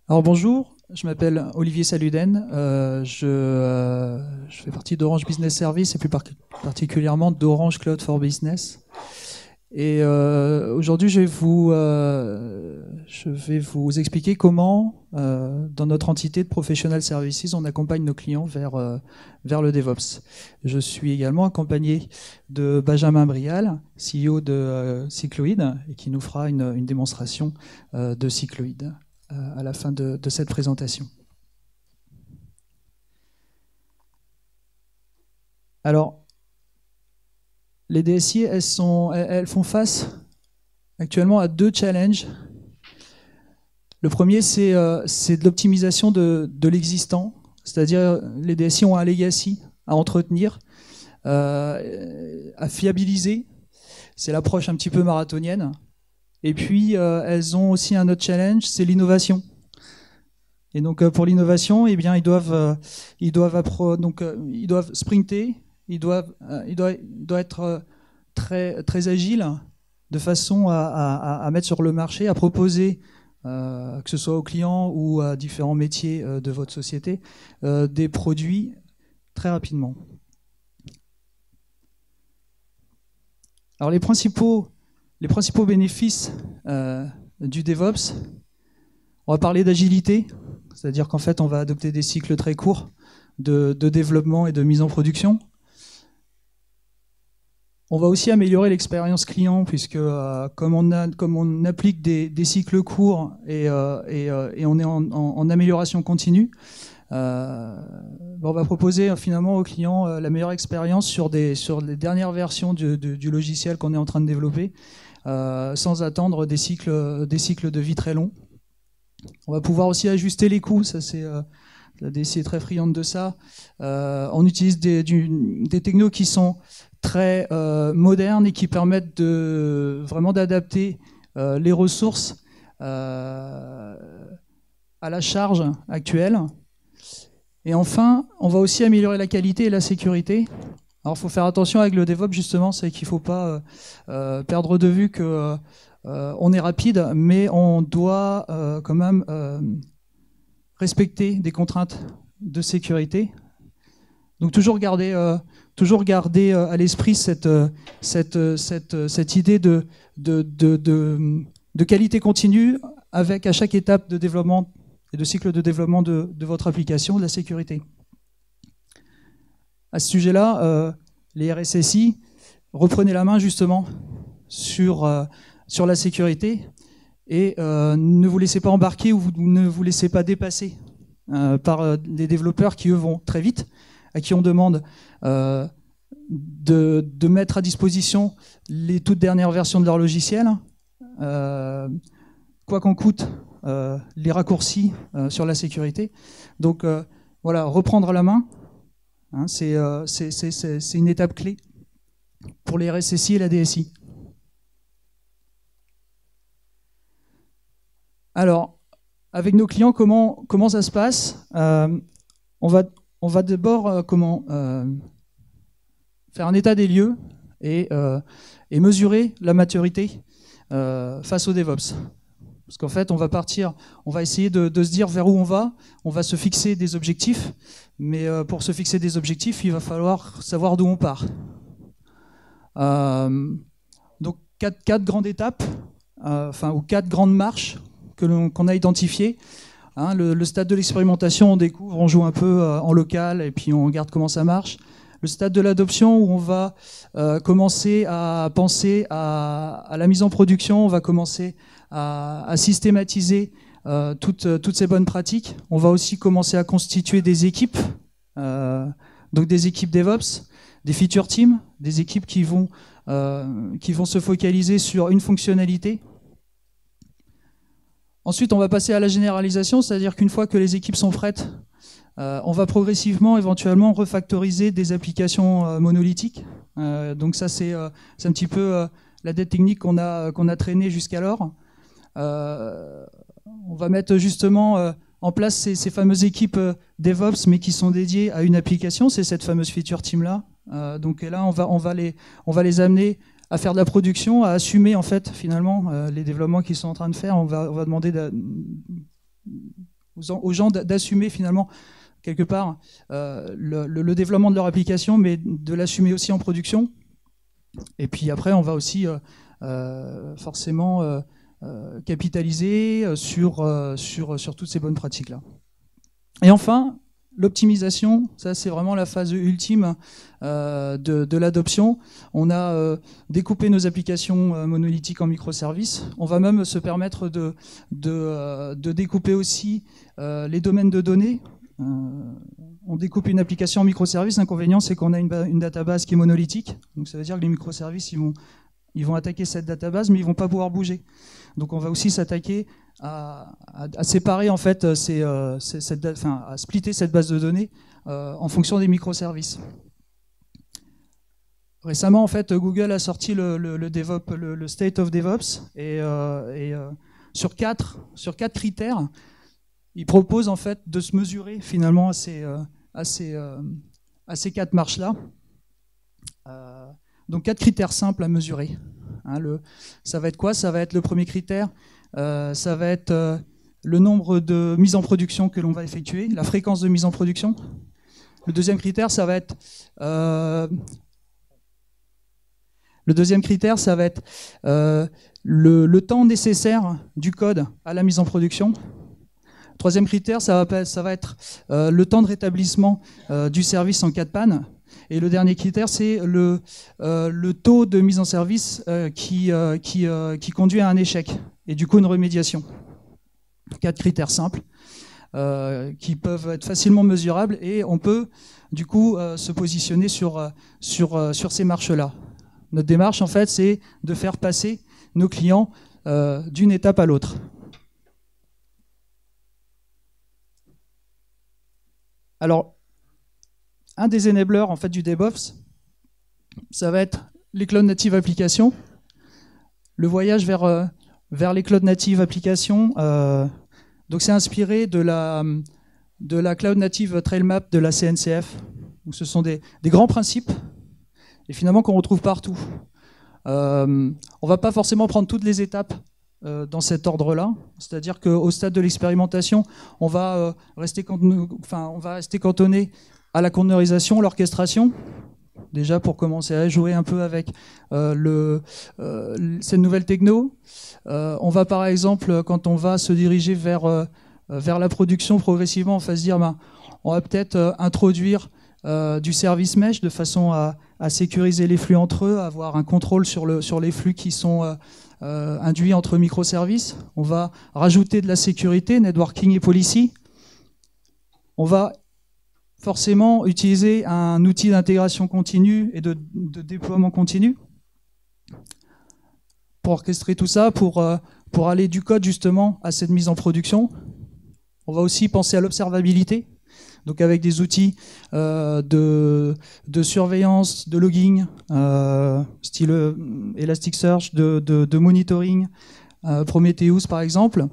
Alors bonjour, je m'appelle Olivier Saluden, je fais partie d'Orange Business Service et plus particulièrement d'Orange Cloud for Business. Et aujourd'hui, je vais vous expliquer comment, dans notre entité de Professional Services, on accompagne nos clients vers le DevOps. Je suis également accompagné de Benjamin Brial, CEO de Cycloid, et qui nous fera une démonstration de Cycloid à la fin de cette présentation. Alors, les DSI, elles font face actuellement à deux challenges. Le premier, c'est de l'optimisation de l'existant, c'est-à-dire les DSI ont un legacy à entretenir, à fiabiliser. C'est l'approche un petit peu marathonienne. Et puis, elles ont aussi un autre challenge, c'est l'innovation. Et donc, pour l'innovation, eh bien, ils doivent sprinter, ils doivent être très, très agiles de façon à mettre sur le marché, à proposer, que ce soit aux clients ou à différents métiers de votre société, des produits très rapidement. Alors, les principaux bénéfices du DevOps, on va parler d'agilité, c'est-à-dire qu'en fait, on va adopter des cycles très courts de développement et de mise en production. On va aussi améliorer l'expérience client, puisque comme on applique des cycles courts et on est en amélioration continue, on va proposer finalement aux clients la meilleure expérience sur les dernières versions du logiciel qu'on est en train de développer, sans attendre des cycles de vie très longs. On va pouvoir aussi ajuster les coûts, ça c'est la DSI est très friande de ça. On utilise des technos qui sont très modernes et qui permettent vraiment d'adapter les ressources à la charge actuelle. Et enfin, on va aussi améliorer la qualité et la sécurité. Alors il faut faire attention avec le DevOps justement, c'est qu'il ne faut pas perdre de vue que on est rapide, mais on doit quand même respecter des contraintes de sécurité. Donc toujours garder à l'esprit cette idée de qualité continue avec à chaque étape de développement et de cycle de développement de votre application, de la sécurité. À ce sujet-là, les RSSI, reprenez la main justement sur la sécurité et ne vous laissez pas embarquer ou ne vous laissez pas dépasser par des développeurs qui, eux, vont très vite, à qui on demande de mettre à disposition les toutes dernières versions de leur logiciel, quoi qu'en coûte les raccourcis sur la sécurité. Donc voilà, reprendre la main, hein, c'est une étape clé pour les RSSI et la DSI. Alors, avec nos clients, comment ça se passe? On va d'abord faire un état des lieux et mesurer la maturité face au DevOps. Parce qu'en fait, on va essayer de se dire vers où on va se fixer des objectifs, mais pour se fixer des objectifs, il va falloir savoir d'où on part. Donc, quatre grandes étapes, ou quatre grandes marches qu'on a identifiées. Hein, le stade de l'expérimentation, on découvre, on joue un peu en local et puis on regarde comment ça marche. Le stade de l'adoption où on va commencer à penser à la mise en production, on va commencer à systématiser toutes ces bonnes pratiques. On va aussi commencer à constituer des équipes, donc des équipes DevOps, des feature teams, des équipes qui vont se focaliser sur une fonctionnalité. Ensuite, on va passer à la généralisation, c'est-à-dire qu'une fois que les équipes sont prêtes, on va progressivement, éventuellement, refactoriser des applications monolithiques. Donc ça, c'est un petit peu la dette technique qu'on a traînée jusqu'alors. On va mettre justement en place ces fameuses équipes DevOps, mais qui sont dédiées à une application. C'est cette fameuse feature team-là. Donc là, on va les amener à faire de la production, à assumer en fait finalement les développements qu'ils sont en train de faire. On va demander aux gens d'assumer finalement quelque part le développement de leur application, mais de l'assumer aussi en production. Et puis après, on va aussi forcément capitaliser sur toutes ces bonnes pratiques-là. Et enfin, l'optimisation, ça c'est vraiment la phase ultime de l'adoption. On a découpé nos applications monolithiques en microservices. On va même se permettre de découper aussi les domaines de données. On découpe une application en microservices. L'inconvénient, c'est qu'on a une database qui est monolithique. Donc ça veut dire que les microservices, ils vont attaquer cette database, mais ils ne vont pas pouvoir bouger. Donc on va aussi s'attaquer à séparer en fait, à splitter cette base de données en fonction des microservices. Récemment, en fait, Google a sorti le State of DevOps et sur quatre critères, il propose en fait de se mesurer finalement à ces quatre marches-là. Donc 4 critères simples à mesurer. Hein, ça va être quoi? Ça va être le premier critère, ça va être le nombre de mises en production que l'on va effectuer, la fréquence de mise en production. Le deuxième critère, ça va être le temps nécessaire du code à la mise en production. Troisième critère, ça va être le temps de rétablissement du service en cas de panne. Et le dernier critère, c'est le taux de mise en service qui conduit à un échec et du coup une remédiation. 4 critères simples qui peuvent être facilement mesurables et on peut du coup se positionner sur ces marches-là. Notre démarche, en fait, c'est de faire passer nos clients d'une étape à l'autre. Alors, un des enablers en fait, du DevOps, ça va être les cloud native applications. Le voyage vers les cloud native applications, donc c'est inspiré de la cloud native trail map de la CNCF. Donc ce sont des grands principes et finalement qu'on retrouve partout. On ne va pas forcément prendre toutes les étapes dans cet ordre-là, c'est-à-dire qu'au stade de l'expérimentation, on va rester cantonné à la conteneurisation, l'orchestration, déjà pour commencer à jouer un peu avec cette nouvelle techno. On va par exemple, quand on va se diriger vers la production progressivement, on va se dire, on va peut-être introduire du service mesh de façon à sécuriser les flux entre eux, à avoir un contrôle sur les flux qui sont induits entre microservices. On va rajouter de la sécurité, networking et policy. On va forcément utiliser un outil d'intégration continue et de déploiement continu pour orchestrer tout ça, pour aller du code justement à cette mise en production. On va aussi penser à l'observabilité, donc avec des outils de surveillance, de logging, style Elasticsearch, de monitoring, Prometheus par exemple.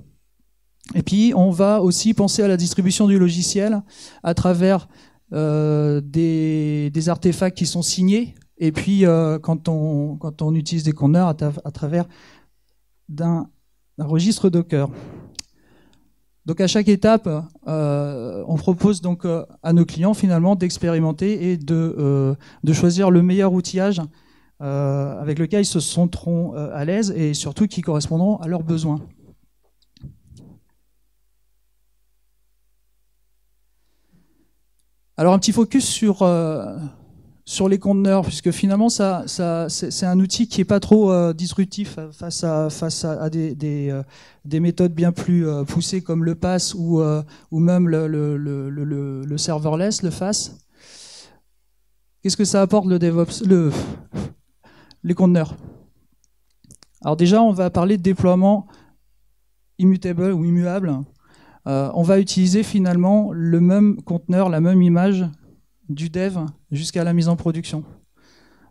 Et puis, on va aussi penser à la distribution du logiciel à travers des artefacts qui sont signés. Et puis, quand on utilise des conteneurs à travers d'un registre Docker. Donc, à chaque étape, on propose donc à nos clients finalement d'expérimenter et de choisir le meilleur outillage avec lequel ils se sentiront à l'aise et surtout qui correspondront à leurs besoins. Alors un petit focus sur les conteneurs, puisque finalement c'est un outil qui est pas trop disruptif face à des méthodes bien plus poussées comme le PaaS ou même le serverless, le FaaS. Qu'est-ce que ça apporte le DevOps, les conteneurs? Alors déjà on va parler de déploiement immutable ou immuable. On va utiliser finalement le même conteneur, la même image du dev jusqu'à la mise en production.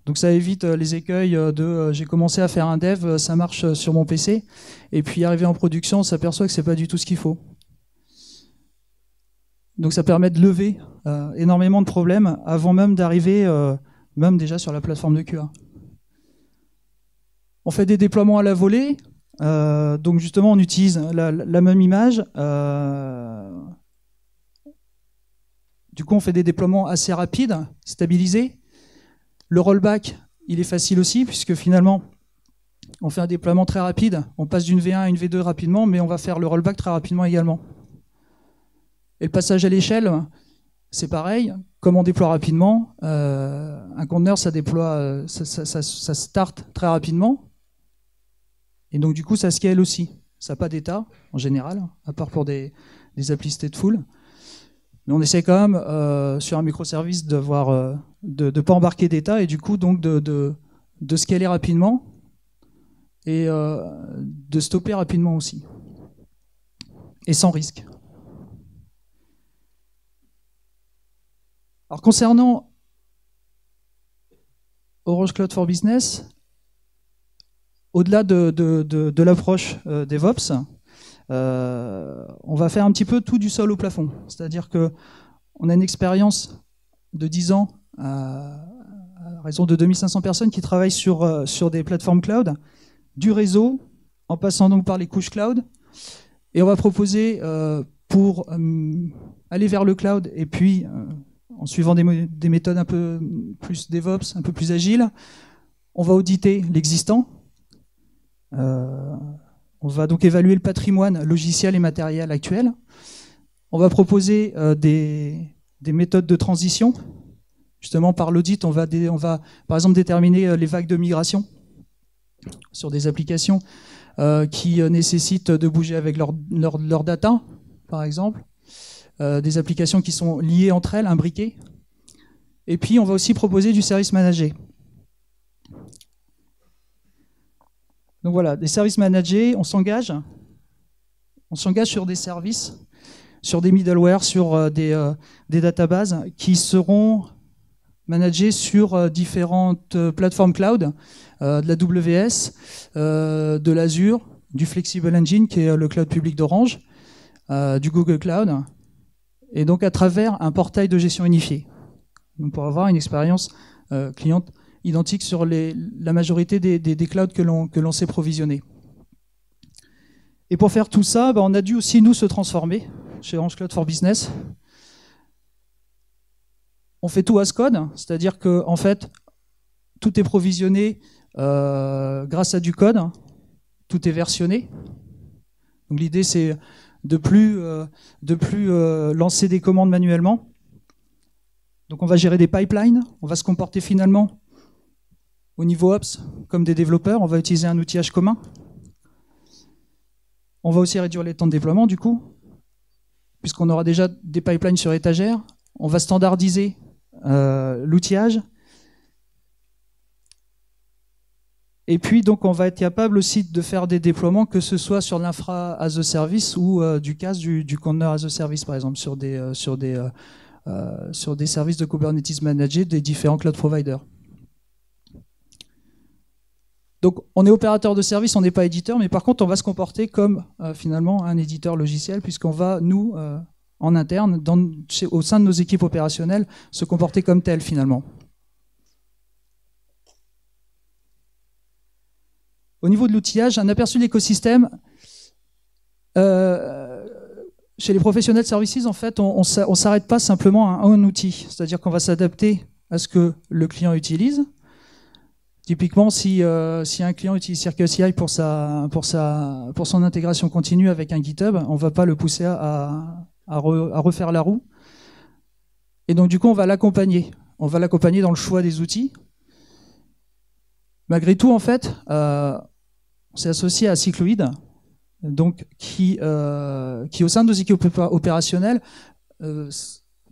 Donc ça évite les écueils de j'ai commencé à faire un dev, ça marche sur mon PC, et puis arrivé en production, on s'aperçoit que c'est pas du tout ce qu'il faut. Donc ça permet de lever énormément de problèmes avant même d'arriver, même déjà sur la plateforme de QA. On fait des déploiements à la volée. Donc justement, on utilise la même image. Du coup, on fait des déploiements assez rapides, stabilisés. Le rollback, il est facile aussi, puisque finalement, on fait un déploiement très rapide. On passe d'une V1 à une V2 rapidement, mais on va faire le rollback très rapidement également. Et le passage à l'échelle, c'est pareil. Comme on déploie rapidement, un conteneur, ça déploie, ça start très rapidement. Et donc, du coup, ça scale aussi. Ça n'a pas d'état, en général, à part pour des applis stateful. Mais on essaie quand même, sur un microservice, de ne pas embarquer d'état et du coup, donc, de scaler rapidement et de stopper rapidement aussi. Et sans risque. Alors, concernant Orange Cloud for Business, au-delà de l'approche DevOps, on va faire un petit peu tout du sol au plafond. C'est-à-dire qu'on a une expérience de 10 ans à raison de 2500 personnes qui travaillent sur des plateformes cloud, du réseau, en passant donc par les couches cloud. Et on va proposer, pour aller vers le cloud, et puis en suivant des méthodes un peu plus DevOps, un peu plus agiles, on va auditer l'existant. On va donc évaluer le patrimoine logiciel et matériel actuel. On va proposer des méthodes de transition. Justement, par l'audit, on va par exemple déterminer les vagues de migration sur des applications qui nécessitent de bouger avec leur data, par exemple. Des applications qui sont liées entre elles, imbriquées. Et puis, on va aussi proposer du service managé. Donc voilà, des services managés, on s'engage sur des services, sur des middleware, sur des databases qui seront managés sur différentes plateformes cloud, de la WS, de l'Azure, du Flexible Engine, qui est le cloud public d'Orange, du Google Cloud, et donc à travers un portail de gestion unifié. Donc pour avoir une expérience client identique sur la majorité des clouds que l'on sait provisionner. Et pour faire tout ça, on a dû aussi, nous, se transformer chez Orange Cloud for Business. On fait tout as code, c'est-à-dire que en fait, tout est provisionné grâce à du code, tout est versionné. Donc l'idée, c'est de plus lancer des commandes manuellement. Donc on va gérer des pipelines, on va se comporter finalement au niveau Ops comme des développeurs, on va utiliser un outillage commun. On va aussi réduire les temps de déploiement du coup, puisqu'on aura déjà des pipelines sur étagère. On va standardiser l'outillage. Et puis donc on va être capable aussi de faire des déploiements, que ce soit sur l'infra as a service ou du cas du container as a service, par exemple, sur des services de Kubernetes managés des différents cloud providers. Donc on est opérateur de service, on n'est pas éditeur, mais par contre on va se comporter comme finalement un éditeur logiciel, puisqu'on va, nous, en interne, au sein de nos équipes opérationnelles, se comporter comme tel finalement. Au niveau de l'outillage, un aperçu de l'écosystème. Chez les professionnels services, en fait, on ne s'arrête pas simplement à un outil. C'est-à-dire qu'on va s'adapter à ce que le client utilise. Typiquement, si un client utilise CircleCI pour son intégration continue avec un GitHub, on ne va pas le pousser à refaire la roue. Et donc, du coup, on va l'accompagner. On va l'accompagner dans le choix des outils. Malgré tout, en fait, on s'est associé à Cycloid, donc qui au sein de nos équipes opérationnelles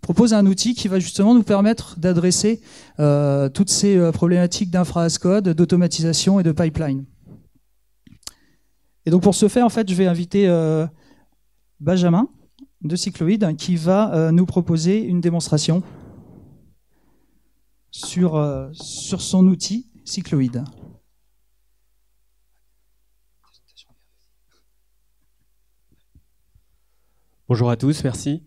propose un outil qui va justement nous permettre d'adresser toutes ces problématiques d'infra as code, d'automatisation et de pipeline. Et donc pour ce faire, en fait, je vais inviter Benjamin de Cycloid qui va nous proposer une démonstration sur son outil Cycloid. Bonjour à tous, merci.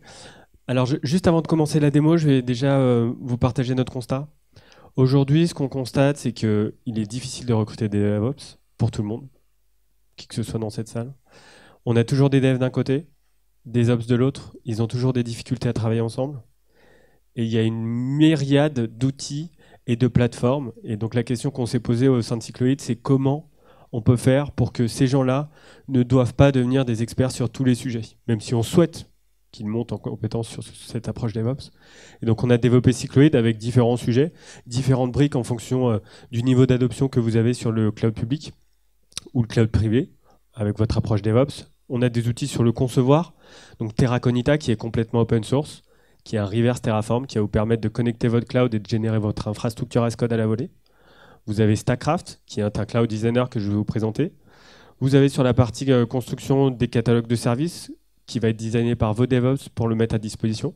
Alors, juste avant de commencer la démo, je vais déjà vous partager notre constat. Aujourd'hui, ce qu'on constate, c'est qu'il est difficile de recruter des DevOps pour tout le monde. qui que ce soit dans cette salle. On a toujours des devs d'un côté, des ops de l'autre. Ils ont toujours des difficultés à travailler ensemble. Et il y a une myriade d'outils et de plateformes. Et donc la question qu'on s'est posée au sein de Cycloïd, c'est comment on peut faire pour que ces gens-là ne doivent pas devenir des experts sur tous les sujets, même si on souhaite qu'ils montent en compétence sur cette approche DevOps. Et donc on a développé Cycloïd avec différents sujets, différentes briques en fonction du niveau d'adoption que vous avez sur le cloud public ou le cloud privé, avec votre approche DevOps. On a des outils sur le concevoir, donc Terraconita qui est complètement open source, qui est un reverse Terraform qui va vous permettre de connecter votre cloud et de générer votre infrastructure as code à la volée. Vous avez Stackcraft, qui est un cloud designer que je vais vous présenter. Vous avez sur la partie construction des catalogues de services, qui va être designé par vos DevOps pour le mettre à disposition.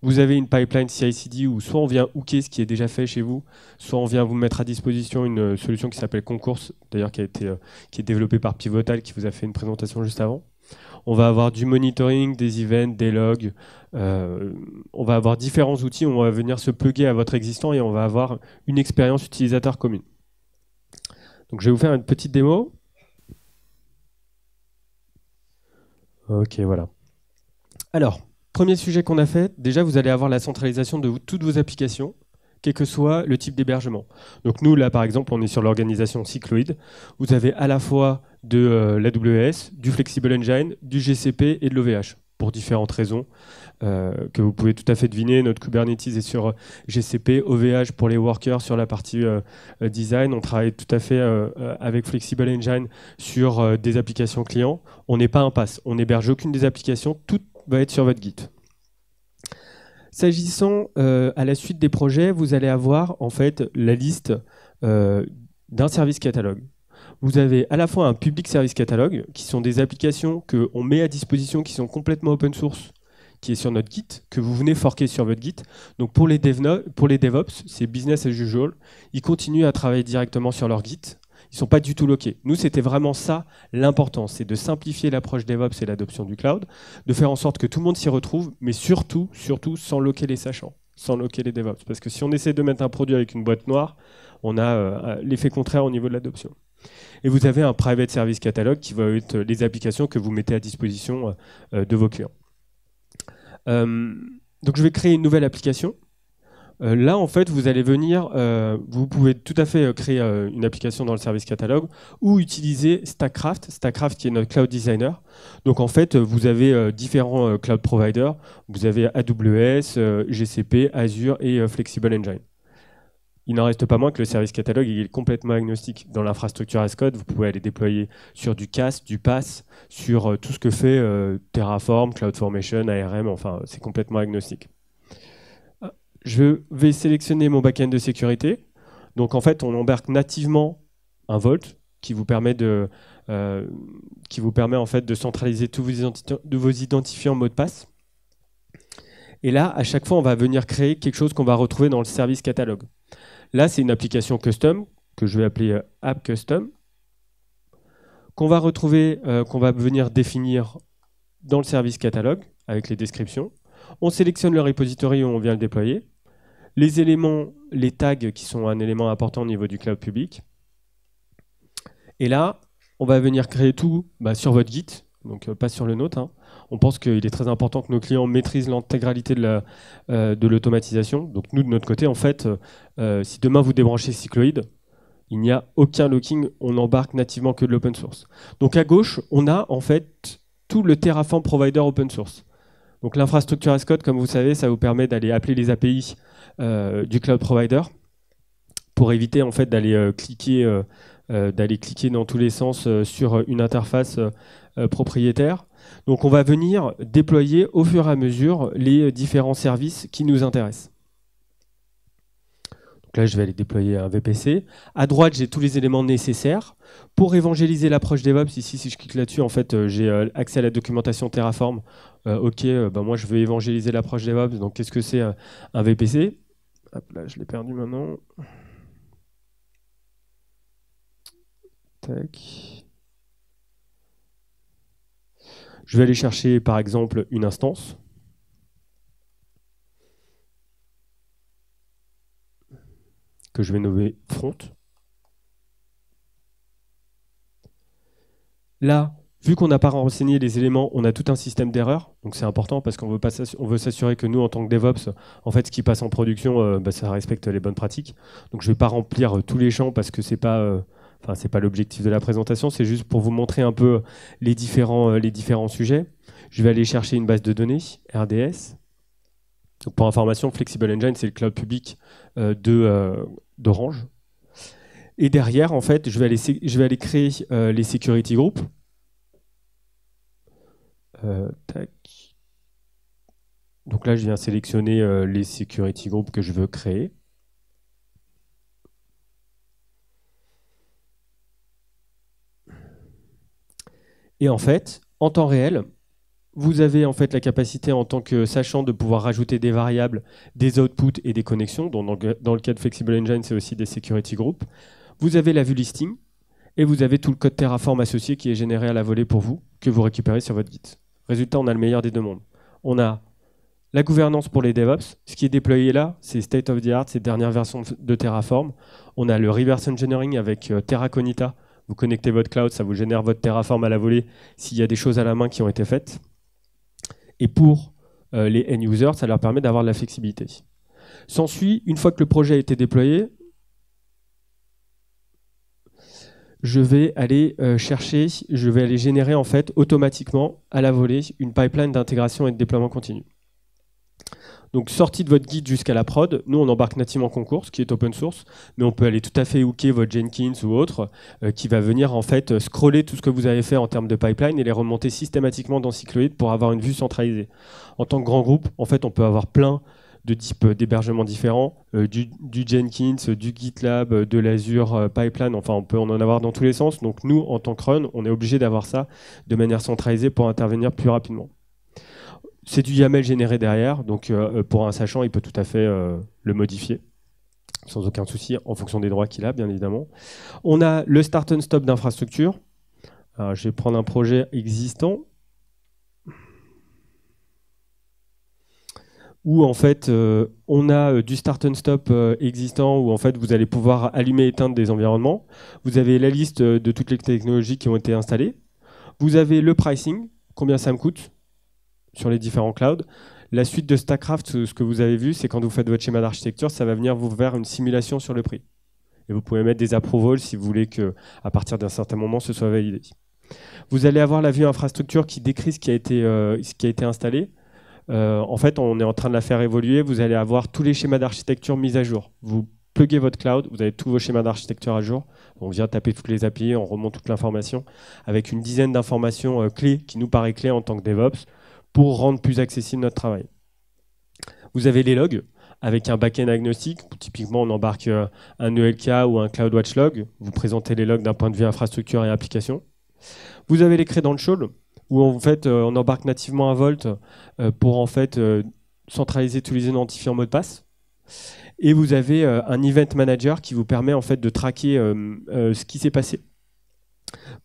Vous avez une pipeline CI/CD où soit on vient hooker ce qui est déjà fait chez vous, soit on vient vous mettre à disposition une solution qui s'appelle Concours, d'ailleurs qui est développée par Pivotal, qui vous a fait une présentation juste avant. On va avoir du monitoring, des events, des logs. On va avoir différents outils. On va venir se plugger à votre existant et on va avoir une expérience utilisateur commune. Donc, je vais vous faire une petite démo. Ok, voilà. Alors, premier sujet qu'on a fait. Déjà, vous allez avoir la centralisation de toutes vos applications, quel que soit le type d'hébergement. Donc nous, là, par exemple, on est sur l'organisation Cycloïd. Vous avez à la fois de l'AWS, du Flexible Engine, du GCP et de l'OVH, pour différentes raisons que vous pouvez tout à fait deviner. Notre Kubernetes est sur GCP, OVH pour les workers sur la partie design. On travaille tout à fait avec Flexible Engine sur des applications clients. On n'est pas un pass, on n'héberge aucune des applications, tout va être sur votre Git. S'agissant à la suite des projets, vous allez avoir en fait la liste d'un service catalogue. Vous avez à la fois un public service catalogue, qui sont des applications qu'on met à disposition, qui sont complètement open source, qui est sur notre Git, que vous venez forker sur votre Git. Donc pour les DevOps, c'est business as usual. Ils continuent à travailler directement sur leur Git. Ils ne sont pas du tout loqués. Nous, c'était vraiment ça l'important, c'est de simplifier l'approche DevOps et l'adoption du cloud, de faire en sorte que tout le monde s'y retrouve, mais surtout, sans loquer les sachants, sans loquer les DevOps. Parce que si on essaie de mettre un produit avec une boîte noire, on a l'effet contraire au niveau de l'adoption. Et vous avez un private service catalogue qui va être les applications que vous mettez à disposition de vos clients. Donc je vais créer une nouvelle application. Là, en fait, vous allez venir, vous pouvez tout à fait créer une application dans le service catalogue ou utiliser Stackcraft, Stackcraft qui est notre cloud designer. Donc en fait, vous avez différents cloud providers. Vous avez AWS, GCP, Azure et Flexible Engine. Il n'en reste pas moins que le service catalogue il est complètement agnostique. Dans l'infrastructure as code, vous pouvez aller déployer sur du CAS, du PaaS, sur tout ce que fait Terraform, CloudFormation, ARM, enfin, c'est complètement agnostique. Je vais sélectionner mon backend de sécurité. Donc en fait, on embarque nativement un Vault qui vous permet en fait de centraliser tous vos identifiants mot de passe. Et là, à chaque fois, on va venir créer quelque chose qu'on va retrouver dans le service catalogue. Là, c'est une application custom que je vais appeler App Custom, qu'on va retrouver, qu'on va venir définir dans le service catalogue avec les descriptions. On sélectionne le repository où on vient le déployer. Les éléments, les tags qui sont un élément important au niveau du cloud public. Et là, on va venir créer tout sur votre Git, donc pas sur le nôtre. Hein. On pense qu'il est très important que nos clients maîtrisent l'intégralité de l'automatisation. Donc nous, de notre côté, en fait, si demain vous débranchez Cycloïd, il n'y a aucun locking, on n'embarque nativement que de l'open source. Donc à gauche, on a en fait tout le Terraform Provider open source. Donc l'infrastructure as code, comme vous savez, ça vous permet d'aller appeler les API du cloud provider pour éviter en fait d'aller cliquer dans tous les sens sur une interface propriétaire. Donc on va venir déployer au fur et à mesure les différents services qui nous intéressent. Donc là, je vais aller déployer un VPC. À droite, j'ai tous les éléments nécessaires. Pour évangéliser l'approche DevOps, ici, si je clique là-dessus, en fait, j'ai accès à la documentation Terraform. Moi, je veux évangéliser l'approche DevOps. Donc, qu'est-ce que c'est un VPC? Hop, là, je l'ai perdu maintenant. Tac. Je vais aller chercher, par exemple, une instance. Que je vais nommer front. Là, vu qu'on n'a pas renseigné les éléments, on a tout un système d'erreurs. Donc c'est important parce qu'on veut s'assurer que nous, en tant que DevOps, en fait, ce qui passe en production, ça respecte les bonnes pratiques. Donc je ne vais pas remplir tous les champs parce que c'est pas l'objectif de la présentation. C'est juste pour vous montrer un peu les différents sujets. Je vais aller chercher une base de données, RDS. Donc pour information, Flexible Engine, c'est le cloud public d'Orange. Et derrière, en fait, je vais aller créer les security groups. Tac. Donc là, je viens sélectionner les security groups que je veux créer. Et en fait, en temps réel, vous avez en fait la capacité en tant que sachant de pouvoir rajouter des variables, des outputs et des connexions. Donc dans le cas de Flexible Engine, c'est aussi des security groups. Vous avez la vue listing et vous avez tout le code Terraform associé qui est généré à la volée pour vous, que vous récupérez sur votre Git. Résultat, on a le meilleur des deux mondes. On a la gouvernance pour les DevOps. Ce qui est déployé là, c'est state of the art, c'est dernière version de Terraform. On a le reverse engineering avec Terraconita. Vous connectez votre cloud, ça vous génère votre Terraform à la volée s'il y a des choses à la main qui ont été faites. Et pour les end-users, ça leur permet d'avoir de la flexibilité. S'ensuit, une fois que le projet a été déployé, je vais aller générer en fait automatiquement à la volée une pipeline d'intégration et de déploiement continu. Donc sortie de votre guide jusqu'à la prod, nous on embarque nativement Concours, ce qui est open source, mais on peut aller tout à fait hooker votre Jenkins ou autre, qui va venir en fait scroller tout ce que vous avez fait en termes de pipeline et les remonter systématiquement dans Cycloid pour avoir une vue centralisée. En tant que grand groupe, en fait on peut avoir plein de types d'hébergements différents, du Jenkins, du GitLab, de l'Azure Pipeline, enfin on peut en avoir dans tous les sens. Donc nous, en tant que run, on est obligé d'avoir ça de manière centralisée pour intervenir plus rapidement. C'est du YAML généré derrière, donc pour un sachant, il peut tout à fait le modifier, sans aucun souci, en fonction des droits qu'il a, bien évidemment. On a le start and stop d'infrastructure. Alors, je vais prendre un projet existant, où en fait on a du start and stop existant où en fait vous allez pouvoir allumer et éteindre des environnements. Vous avez la liste de toutes les technologies qui ont été installées. Vous avez le pricing, combien ça me coûte sur les différents clouds. La suite de Stackcraft, ce que vous avez vu, c'est quand vous faites votre schéma d'architecture, ça va venir vous faire une simulation sur le prix. Et vous pouvez mettre des approvals si vous voulez qu'à partir d'un certain moment, ce soit validé. Vous allez avoir la vue infrastructure qui décrit ce qui a été installé. En fait, on est en train de la faire évoluer. Vous allez avoir tous les schémas d'architecture mis à jour. Vous pluguez votre cloud, vous avez tous vos schémas d'architecture à jour. On vient taper toutes les API, on remonte toute l'information avec une dizaine d'informations clés qui nous paraît clés en tant que DevOps pour rendre plus accessible notre travail. Vous avez les logs avec un back-end agnostique. Typiquement, on embarque un ELK ou un CloudWatch log. Vous présentez les logs d'un point de vue infrastructure et application. Vous avez les credentials où en fait, on embarque nativement un Vault pour en fait centraliser tous les identifiants mots de passe. Et vous avez un event manager qui vous permet en fait de traquer ce qui s'est passé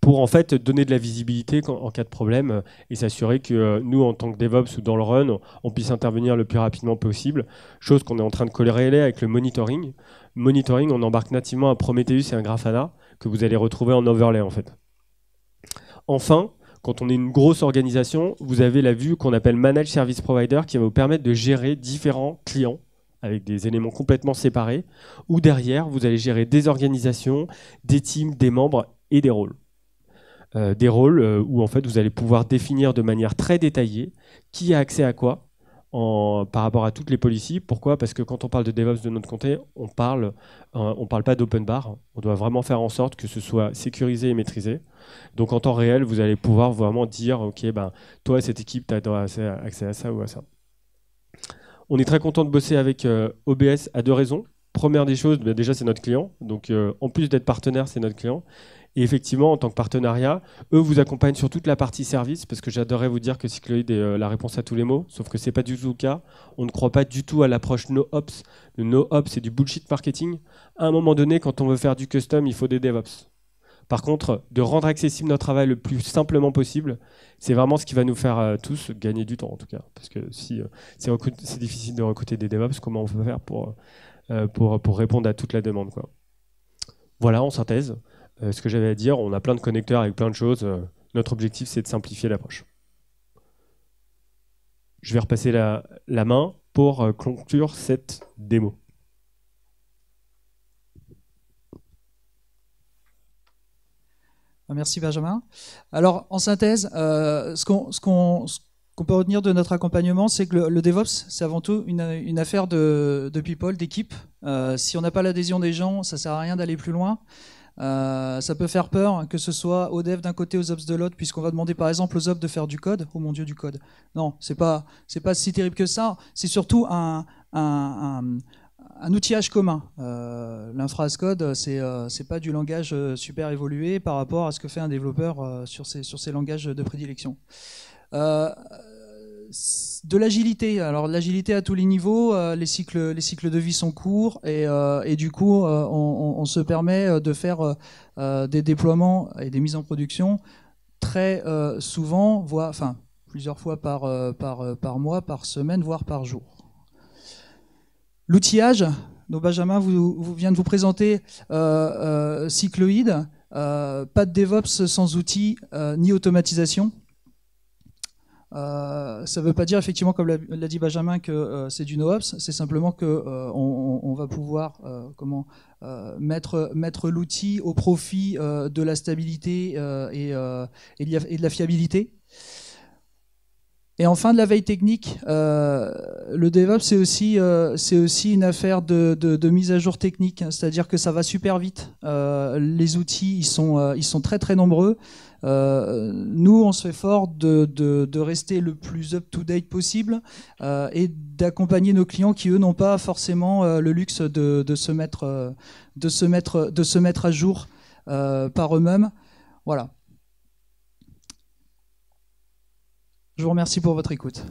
pour en fait donner de la visibilité en cas de problème et s'assurer que nous, en tant que DevOps ou dans le run, on puisse intervenir le plus rapidement possible. Chose qu'on est en train de corréler avec le monitoring. Monitoring, on embarque nativement un Prometheus et un Grafana que vous allez retrouver en overlay en fait. Enfin, quand on est une grosse organisation, vous avez la vue qu'on appelle Managed Service Provider qui va vous permettre de gérer différents clients avec des éléments complètement séparés, où derrière, vous allez gérer des organisations, des teams, des membres et des rôles. Des rôles où en fait, vous allez pouvoir définir de manière très détaillée qui a accès à quoi par rapport à toutes les policies. Pourquoi? Parce que quand on parle de DevOps de notre côté, on parle pas d'open bar. On doit vraiment faire en sorte que ce soit sécurisé et maîtrisé. Donc en temps réel, vous allez pouvoir vraiment dire, ok, ben, toi, cette équipe, tu as accès à ça ou à ça. On est très content de bosser avec OBS à deux raisons. Première des choses, ben déjà c'est notre client. Donc en plus d'être partenaire, c'est notre client. Et effectivement, en tant que partenariat, eux vous accompagnent sur toute la partie service, parce que j'adorerais vous dire que Cycloid est la réponse à tous les maux, sauf que ce n'est pas du tout le cas. On ne croit pas du tout à l'approche no-ops. Le no-ops, c'est du bullshit marketing. À un moment donné, quand on veut faire du custom, il faut des DevOps. Par contre, de rendre accessible notre travail le plus simplement possible, c'est vraiment ce qui va nous faire tous gagner du temps, en tout cas. Parce que si c'est difficile de recruter des DevOps, comment on peut faire pour répondre à toute la demande, quoi. Voilà, en synthèse, ce que j'avais à dire. On a plein de connecteurs avec plein de choses. Notre objectif, c'est de simplifier l'approche. Je vais repasser la main pour conclure cette démo. Merci Benjamin. Alors en synthèse, ce qu'on peut retenir de notre accompagnement, c'est que le DevOps, c'est avant tout une affaire de people, d'équipe. Si on n'a pas l'adhésion des gens, ça ne sert à rien d'aller plus loin. Ça peut faire peur, que ce soit aux devs d'un côté, aux ops de l'autre, puisqu'on va demander par exemple aux ops de faire du code. Oh mon Dieu, du code. Non, c'est pas si terrible que ça. C'est surtout un outillage commun. L'infra as code, c'est pas du langage super évolué par rapport à ce que fait un développeur sur ses langages de prédilection. De l'agilité. Alors l'agilité à tous les niveaux, les cycles de vie sont courts et du coup on se permet de faire des déploiements et des mises en production très souvent, plusieurs fois par mois, par semaine, voire par jour. L'outillage, donc Benjamin vient de vous présenter Cycloïd, pas de DevOps sans outils ni automatisation. Ça ne veut pas dire effectivement, comme l'a dit Benjamin, que c'est du NoOps, c'est simplement que on va pouvoir mettre l'outil au profit de la stabilité et de la fiabilité. Et enfin, de la veille technique, le DevOps, c'est aussi une affaire de mise à jour technique, c'est-à-dire que ça va super vite. Les outils, ils sont très très nombreux. Nous, on se fait fort de rester le plus up-to-date possible et d'accompagner nos clients qui, eux, n'ont pas forcément le luxe de se mettre à jour par eux-mêmes. Voilà. Je vous remercie pour votre écoute.